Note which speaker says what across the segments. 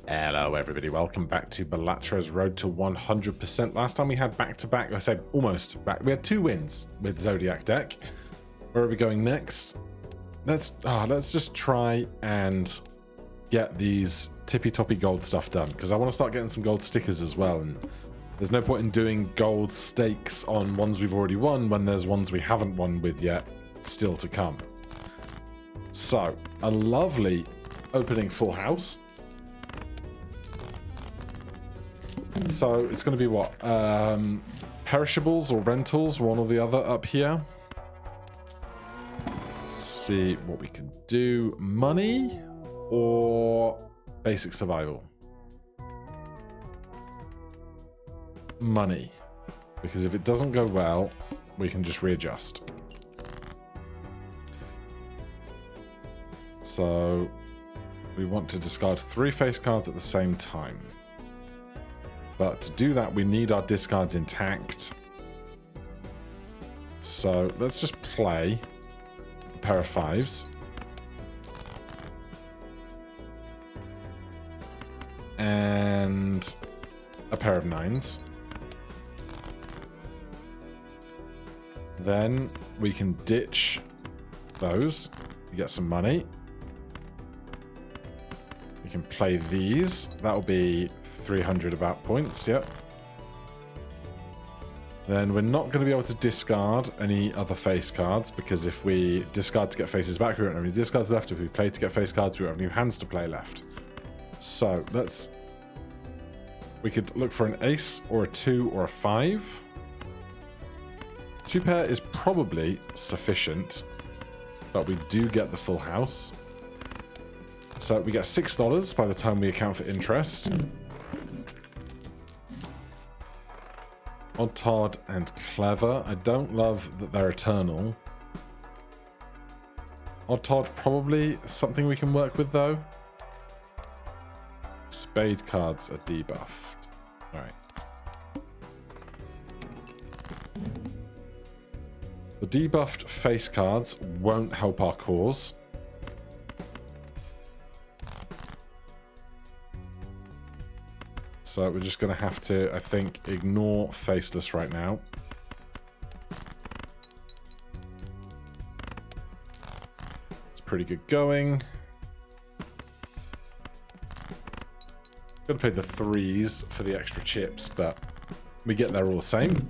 Speaker 1: Hello everybody, welcome back to Balatro's Road to 100%. Last time we had back-to-back, I said almost back, we had 2 wins with Zodiac deck. Where are we going next? Let's just try and get these tippy-toppy gold stuff done, because I want to start getting some gold stickers as well, and there's no point in doing gold stakes on ones we've already won when there's ones we haven't won with yet still to come. So, a lovely opening full house. So it's going to be what? Perishables or rentals, one or the other up here. Let's see what we can do. Money or basic survival? Money. Because if it doesn't go well, we can just readjust. So we want to discard 3 face cards at the same time. But to do that, we need our discards intact. So let's just play a pair of 5s. And a pair of 9s. Then we can ditch those. We get some money. We can play these. That'll be 300 about points, yep. Then we're not going to be able to discard any other face cards, because if we discard to get faces back, we won't have any discards left. If we play to get face cards, we won't have any hands to play left. So we could look for an ace or a 2 or a 5. 2 pair is probably sufficient, but we do get the full house. So we get $6 by the time we account for interest. Odd Todd and Clever. I don't love that they're eternal. Odd Todd probably something we can work with though. Spade cards are debuffed. Alright. The debuffed face cards won't help our cause. So we're just going to have to, I think, ignore Faceless right now. It's pretty good going. Going to play the 3s for the extra chips, but we get there all the same.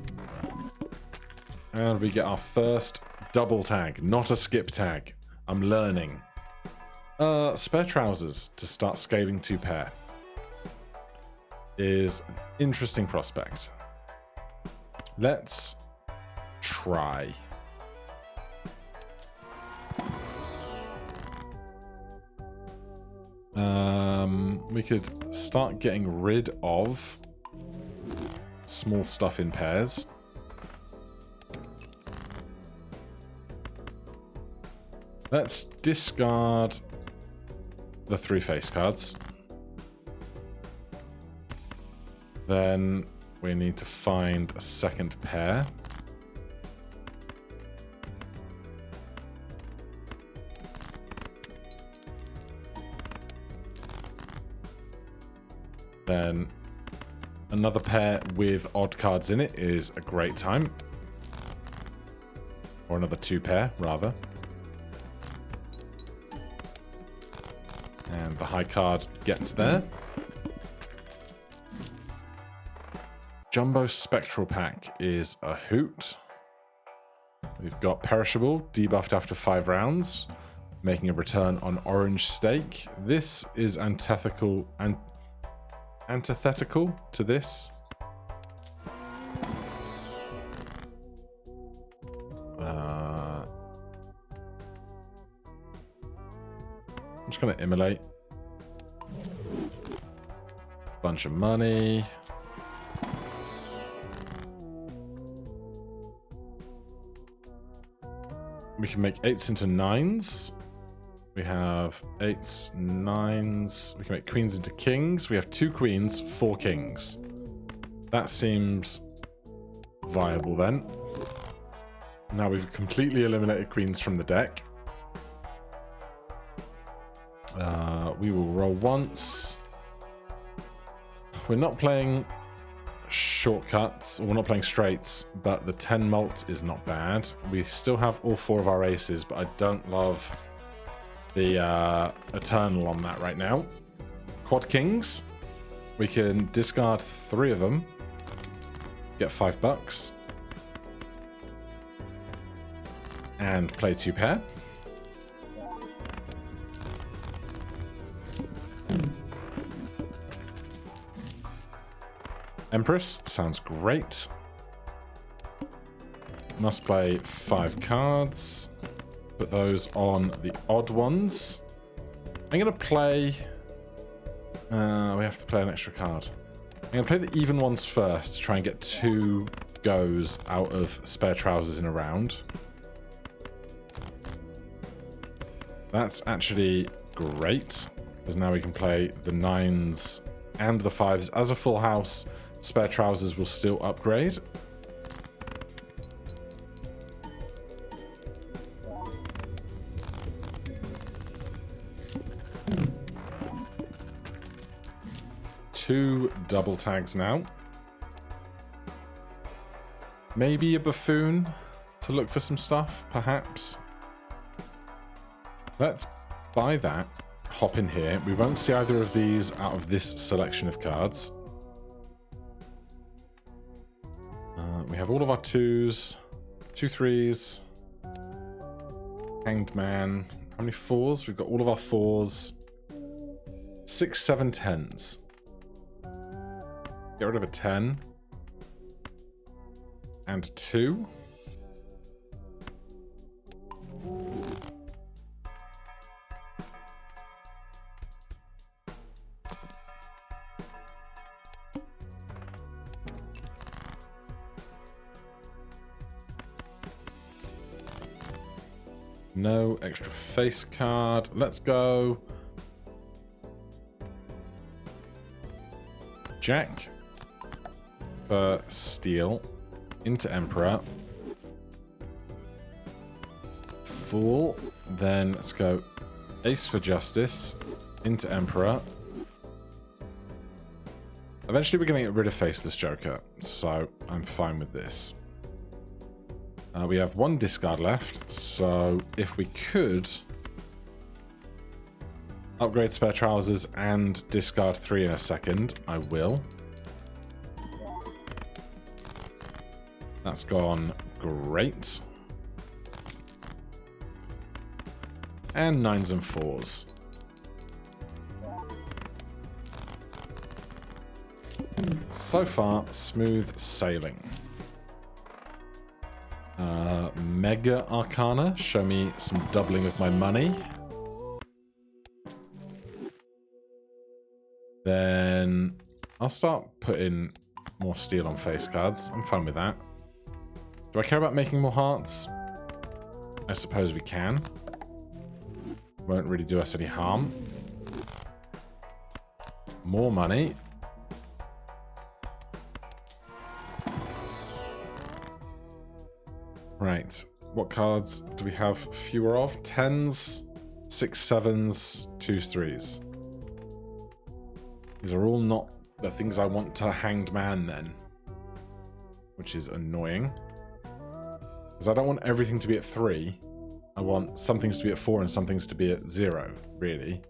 Speaker 1: And we get our first double tag, not a skip tag. I'm learning. Spare trousers to start scaling 2 pair. Is an interesting prospect. Let's try. We could start getting rid of small stuff in pairs. Let's discard the 3 face cards. Then we need to find a second pair. Then another pair with odd cards in it is a great time. Or another 2 pair, rather. And the high card gets there. Jumbo Spectral Pack is a hoot. We've got Perishable, debuffed after 5 rounds, making a return on Orange Stake. This is antithetical to this. I'm just going to immolate. Bunch of money. We can make 8s into 9s. We have 8s, 9s. We can make queens into kings. We have 2 queens, 4 kings. That seems viable then. Now we've completely eliminated queens from the deck. We will roll once. we're not playing shortcuts, or we're not playing straights, but the 10 mult is not bad. We still have all 4 of our aces, but I don't love the Eternal on that right now. Quad Kings. We can discard 3 of them. Get $5. And play 2 pair. Empress sounds great. Must play 5 cards. Put those on the odd ones. I'm going to play... we have to play an extra card. I'm going to play the even ones first to try and get 2 goes out of spare trousers in a round. That's actually great, because now we can play the 9s and the 5s as a full house. Spare trousers will still upgrade. Two double tags now. Maybe a buffoon to look for some stuff, perhaps. Let's buy that. Hop in here. We won't see either of these out of this selection of cards. We have all of our 2s, 2 3s, Hanged Man. How many 4s? We've got all of our 4s. 6 7 10s. Get rid of a 10. And 2. No extra face card. Let's go. Jack for Steel into Emperor. Fool. Then let's go Ace for Justice into Emperor. Eventually we're going to get rid of Faceless Joker, so I'm fine with this. We have 1 discard left, so if we could upgrade spare trousers and discard 3 in a second, I will. That's gone great. And 9s and 4s. So far, smooth sailing. Mega Arcana, show me some doubling of my money. Then I'll start putting more steel on face cards. I'm fine with that. Do I care about making more hearts? I suppose we can. Won't really do us any harm. More money. Right, what cards do we have fewer of? 10s, 6 7s, 2s 3s. These are all not the things I want to Hanged Man then, which is annoying. Because I don't want everything to be at 3. I want some things to be at 4 and some things to be at 0, really.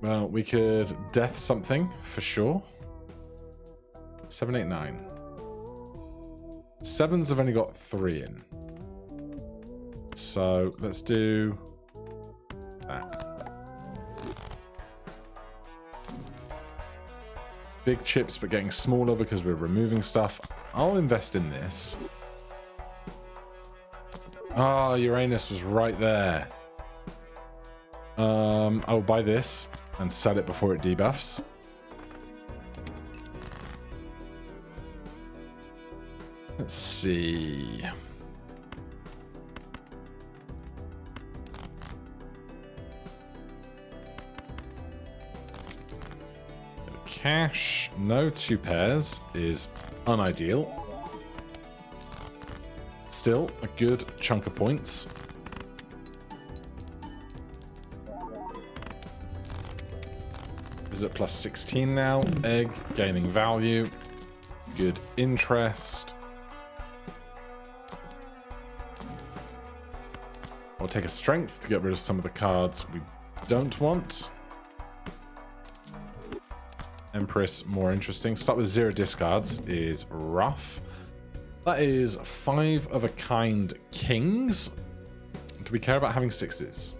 Speaker 1: Well, we could death something for sure. 7 8 9. 7s have only got 3 in. So let's do that. Big chips, but getting smaller because we're removing stuff. I'll invest in this. Ah, Uranus was right there. I'll buy this and sell it before it debuffs. Let's see. Cash, no 2 pairs is unideal. Still a good chunk of points. is at plus 16 now. Egg, gaining value. Good interest. I'll take a strength to get rid of some of the cards we don't want. Empress, more interesting. Start with 0 discards is rough. That is 5 of a kind kings. Do we care about having 6s?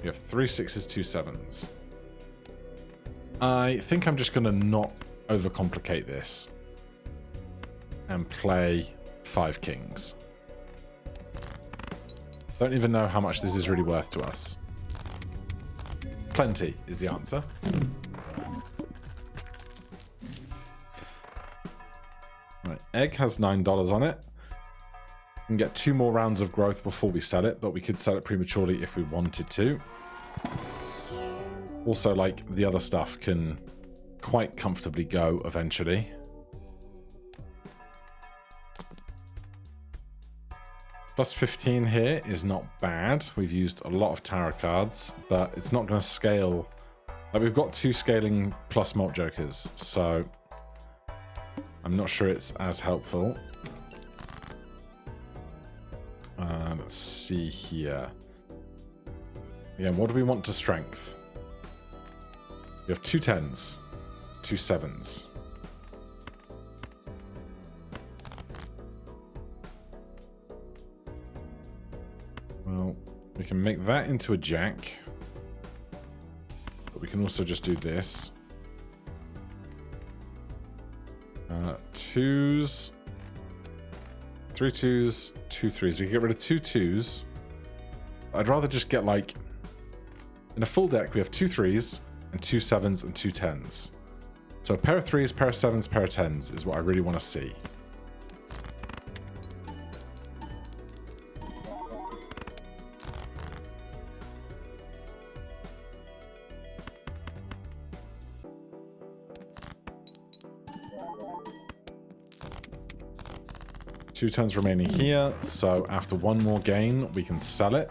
Speaker 1: We have 3 6s, 2 7s. I think I'm just going to not overcomplicate this and play 5 kings. Don't even know how much this is really worth to us. Plenty is the answer. Right, egg has $9 on it. We can get 2 more rounds of growth before we sell it, but we could sell it prematurely if we wanted to. Also, like, the other stuff can quite comfortably go eventually. Plus 15 here is not bad. We've used a lot of tarot cards, but it's not going to scale. Like, we've got 2 scaling plus malt jokers, so I'm not sure it's as helpful. Let's see here. Again, what do we want to strength? We have 2 10s, 2 7s. Well, we can make that into a jack. But we can also just do this. 2s. 3 2s, 2 3s. We can get rid of 2 2s. I'd rather just get, like... In a full deck, we have 2 3s, and 2 7s, and 2 10s. So a pair of 3s, pair of 7s, pair of 10s is what I really want to see. Two turns remaining here, so after 1 more gain, we can sell it.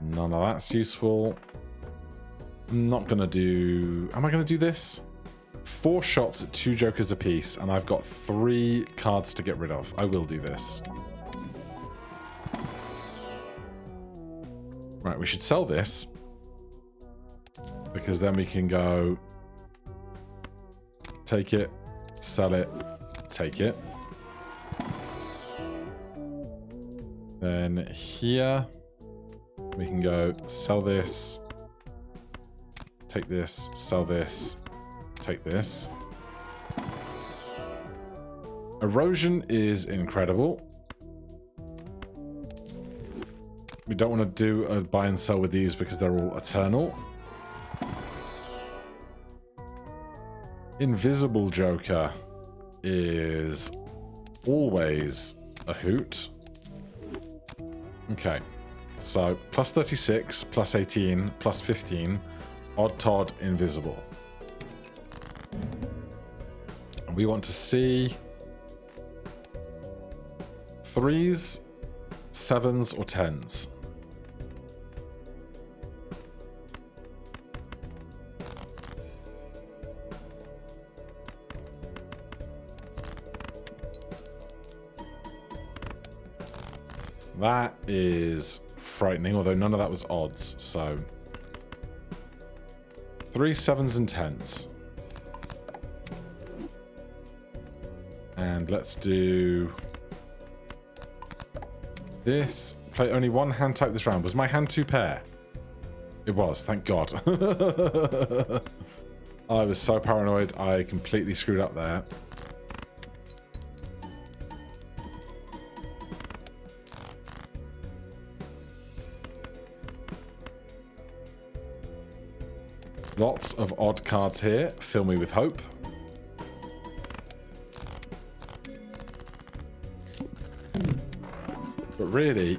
Speaker 1: None of that's useful. I'm not gonna do... Am I gonna do this? 4 shots at 2 jokers apiece, and I've got 3 cards to get rid of. I will do this. Right, we should sell this. Because then we can go take it, sell it, take it. Then here we can go sell this, take this, sell this, take this. Erosion is incredible. We don't want to do a buy and sell with these because they're all eternal. Invisible Joker is always a hoot. Okay, so plus 36, plus 18, plus 15, odd Todd, invisible. And we want to see 3s, 7s, or 10s. That is frightening, although none of that was odds, so 3 7s and 10s. And let's do this. Play only 1 hand type this round. Was my hand 2 pair? It was, thank God. I was so paranoid, I completely screwed up there. Lots of odd cards here. Fill me with hope. But really,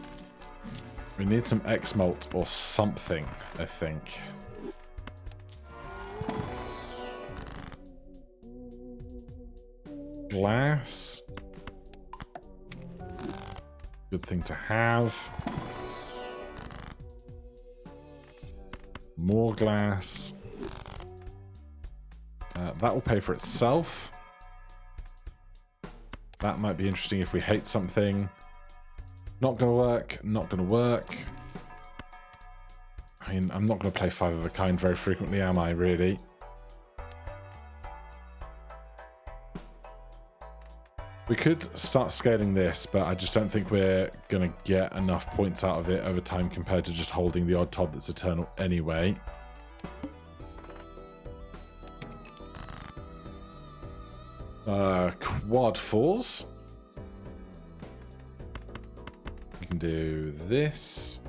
Speaker 1: we need some X-Malt or something, I think. Glass. Good thing to have. More glass. That will pay for itself. That might be interesting if we hate something. Not going to work. Not going to work. I mean, I'm not going to play 5 of a kind very frequently, am I, really? We could start scaling this, but I just don't think we're going to get enough points out of it over time compared to just holding the odd Todd that's eternal anyway. Quad 4s. We can do this.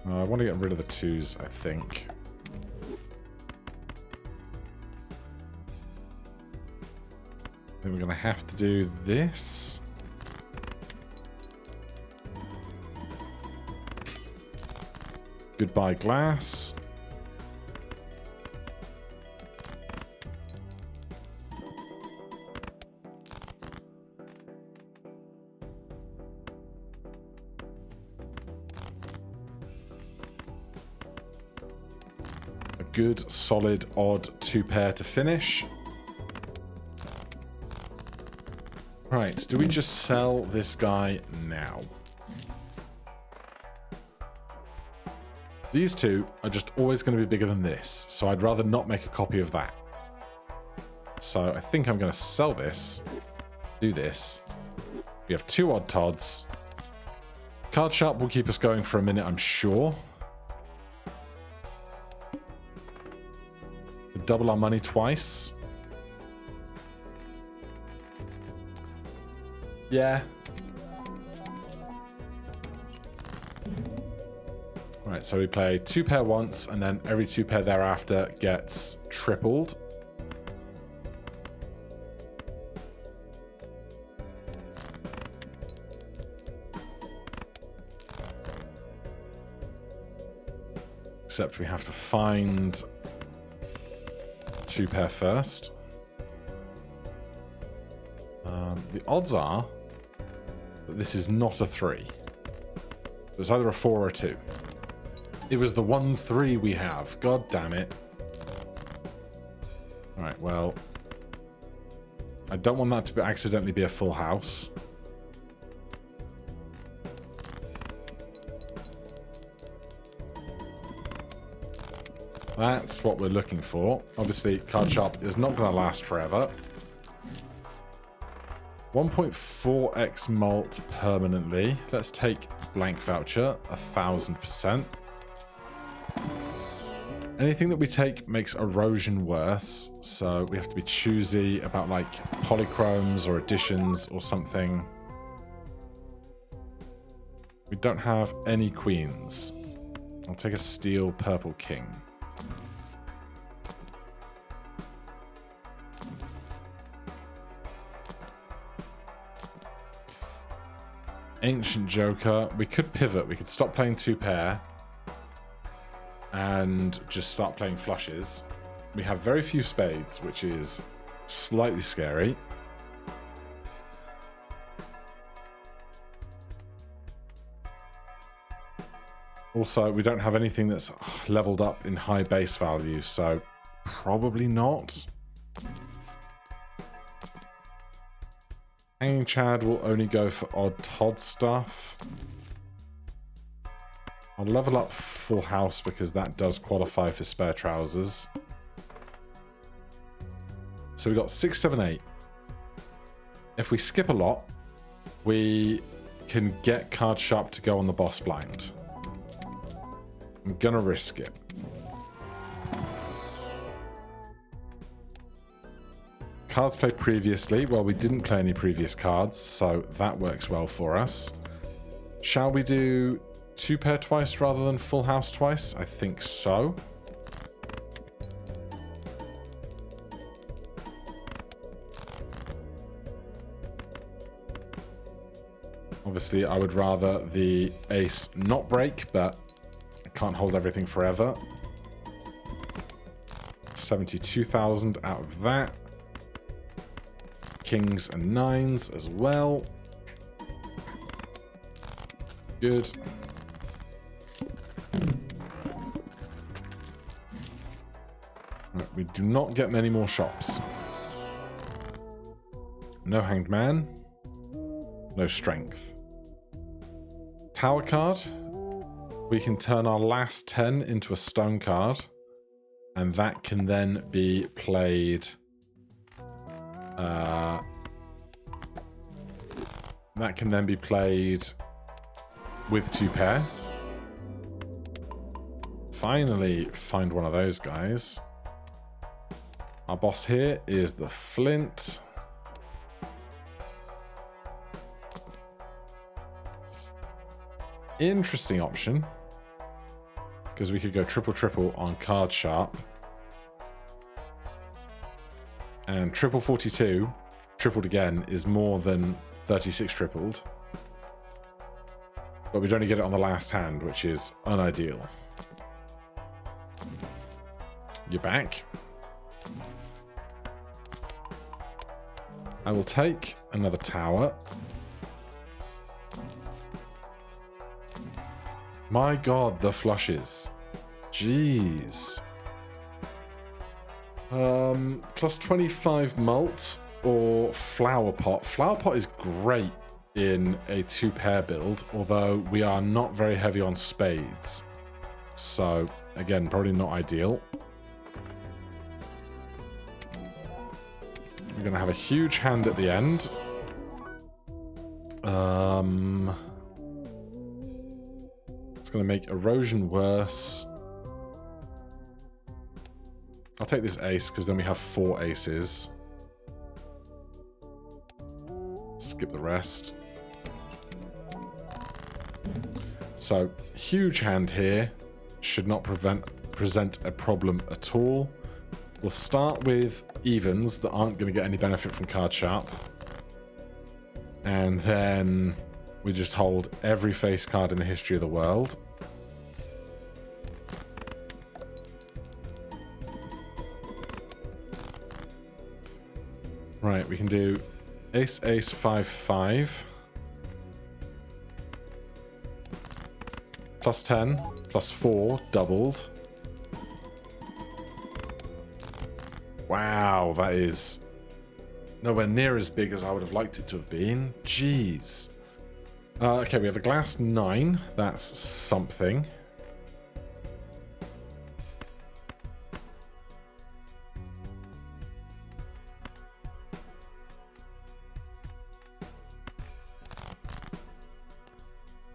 Speaker 1: I want to get rid of the 2s, I think. Then we're going to have to do this. Goodbye, glass. A good, solid, odd 2-pair to finish. Right, do we just sell this guy now? These 2 are just always going to be bigger than this, so I'd rather not make a copy of that. So I think I'm going to sell this, do this. We have 2 odd Todds. Card Sharp will keep us going for a minute, I'm sure. We'll double our money twice. Yeah. Right, so we play 2-pair once, and then every 2-pair thereafter gets tripled. Except we have to find 2-pair first. The odds are that this is not a 3. It's either a 4 or a 2. It was the 1 3 we have. God damn it. Alright, well. I don't want that to accidentally be a full house. That's what we're looking for. Obviously, Card Sharp is not going to last forever. 1.4x malt permanently. Let's take blank voucher, 1000%. Anything that we take makes erosion worse, so we have to be choosy about like polychromes or additions or something. We don't have any queens. I'll take a steel purple king. Ancient Joker. We could pivot. We could stop playing 2-pair and just start playing flushes. We have very few spades, which is slightly scary. Also, we don't have anything that's leveled up in high base value, so probably not. Hanging Chad will only go for odd Todd stuff. I'll level up full house because that does qualify for spare trousers. So we got 6, 7, 8. If we skip a lot, we can get Card Sharp to go on the boss blind. I'm gonna risk it. Cards played previously. Well, we didn't play any previous cards, so that works well for us. Shall we do 2-pair twice rather than full house twice? I think so. Obviously, I would rather the ace not break, but I can't hold everything forever. 72,000 out of that. Kings and nines as well. Good. Right, we do not get many more shops. No hanged man. No strength. Tower card. We can turn our last 10 into a stone card. And that can then be played... that can then be played with 2 pair. Finally find one of those guys. Our boss here is the flint. Interesting option. Because we could go triple on card sharp. And triple 42, tripled again, is more than 36 tripled. But we'd only get it on the last hand, which is unideal. You're back. I will take another tower. My god, the flushes. Jeez. Plus 25 malt or flower pot. Flower pot is great in a 2-pair build, although we are not very heavy on spades. So, again, probably not ideal. We're going to have a huge hand at the end. It's going to make erosion worse. I'll take this ace, because then we have 4 aces. Skip the rest. So, huge hand here. Should not present a problem at all. We'll start with evens that aren't going to get any benefit from card sharp. And then we just hold every face card in the history of the world. Right, we can do ace, ace, 5, 5. Plus 10, plus 4, doubled. Wow, that is nowhere near as big as I would have liked it to have been. Jeez. Okay, we have a glass 9. That's something.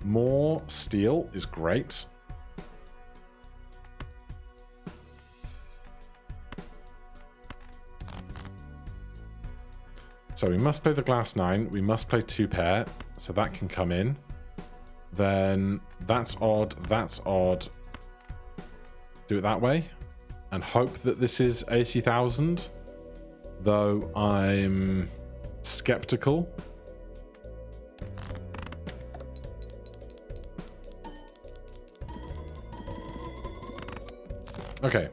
Speaker 1: More steel is great. So we must play the glass 9. We must play 2 pair. So that can come in. Then that's odd. That's odd. Do it that way. And hope that this is 80,000. Though I'm skeptical. Okay,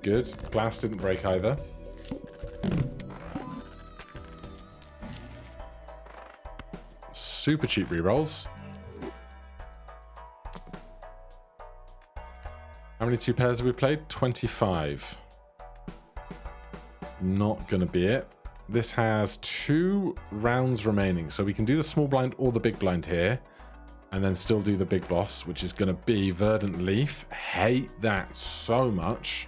Speaker 1: good. Glass didn't break either. Super cheap rerolls. How many 2 pairs have we played? 25. It's not going to be it. This has 2 rounds remaining, so we can do the small blind or the big blind here. And then still do the big boss, which is going to be Verdant Leaf. Hate that so much.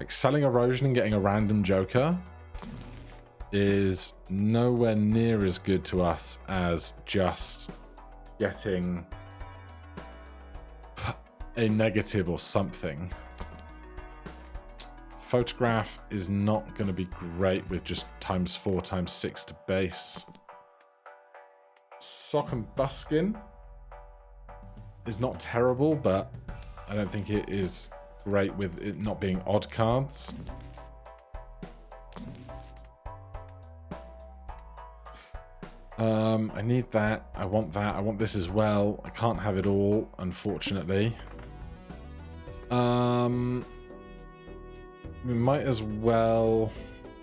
Speaker 1: Like, selling Erosion and getting a random Joker is nowhere near as good to us as just getting a negative or something. Photograph is not going to be great with just ×4, ×6 to base. Sock and Buskin is not terrible, but I don't think it is great with it not being odd cards. I need that. I want that. I want this as well. I can't have it all, unfortunately. We might as well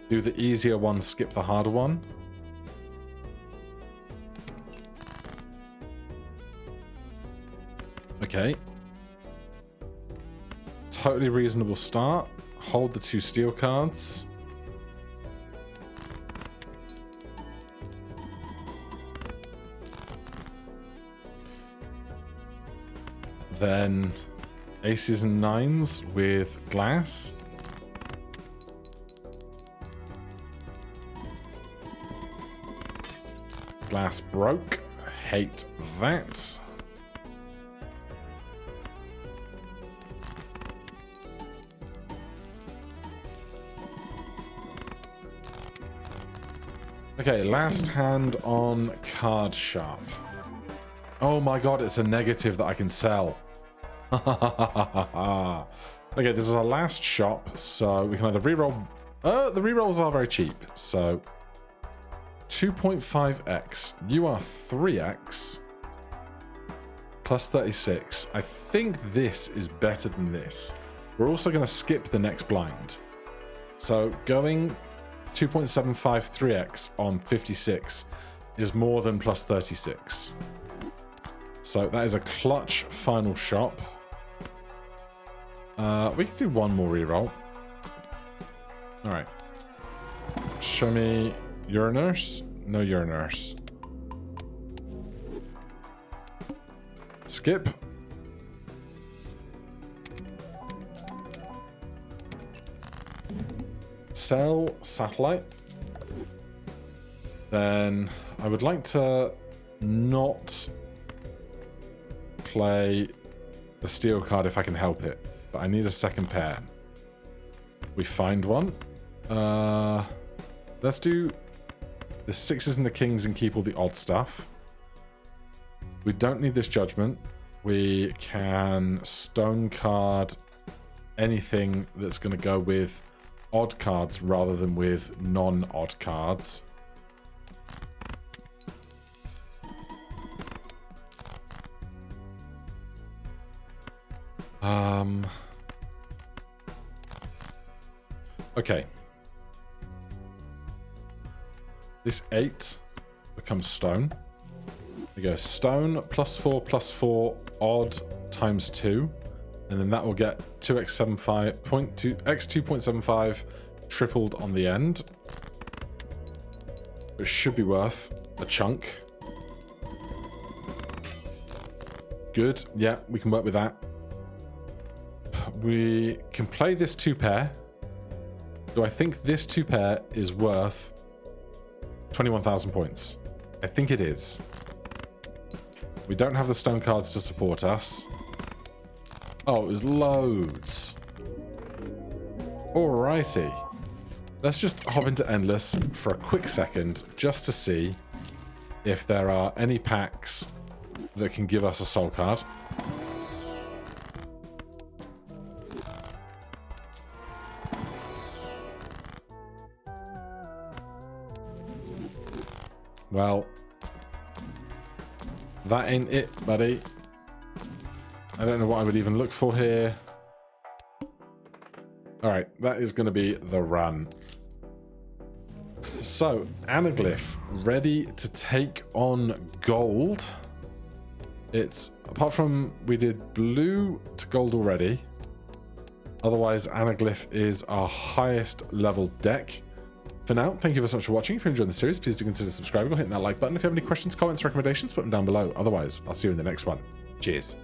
Speaker 1: do the easier one, skip the harder one. Okay. Totally reasonable start. Hold the 2 steel cards. Then aces and 9s with glass. Glass broke. Hate that. Okay, last hand on card sharp. Oh my god, it's a negative that I can sell. Okay, this is our last shop, so we can either reroll. The rerolls are very cheap, so 2.5x. You are 3x plus 36. I think this is better than this. We're also going to skip the next blind. So going 2.753x on 56 is more than plus 36. So that is a clutch final shop. We can do one more reroll. All right. Show me Uranus. No Uranus. Skip. Sell satellite. Then I would like to not play the steel card if I can help it, but I need a second pair. We find one. Let's do the 6s and the kings and keep all the odd stuff. We don't need this judgment. We can stone card anything that's going to go with odd cards rather than with non-odd cards. Okay. This 8 becomes stone. We go stone +4 odd times 2. And then that will get 2x2.75 tripled on the end. Which should be worth a chunk. Good. Yeah, we can work with that. We can play this 2-pair. Do I think this 2-pair is worth 21,000 points? I think it is. We don't have the stone cards to support us. Oh, it was loads. Alrighty. Let's just hop into Endless for a quick second just to see if there are any packs that can give us a soul card. Well, that ain't it, buddy. I don't know what I would even look for here. Alright, that is going to be the run. So, Anaglyph, ready to take on gold. It's, apart from we did blue to gold already. Otherwise, Anaglyph is our highest level deck. For now, thank you so much for watching. If you enjoyed the series, please do consider subscribing or hitting that like button. If you have any questions, comments, recommendations, put them down below. Otherwise, I'll see you in the next one. Cheers.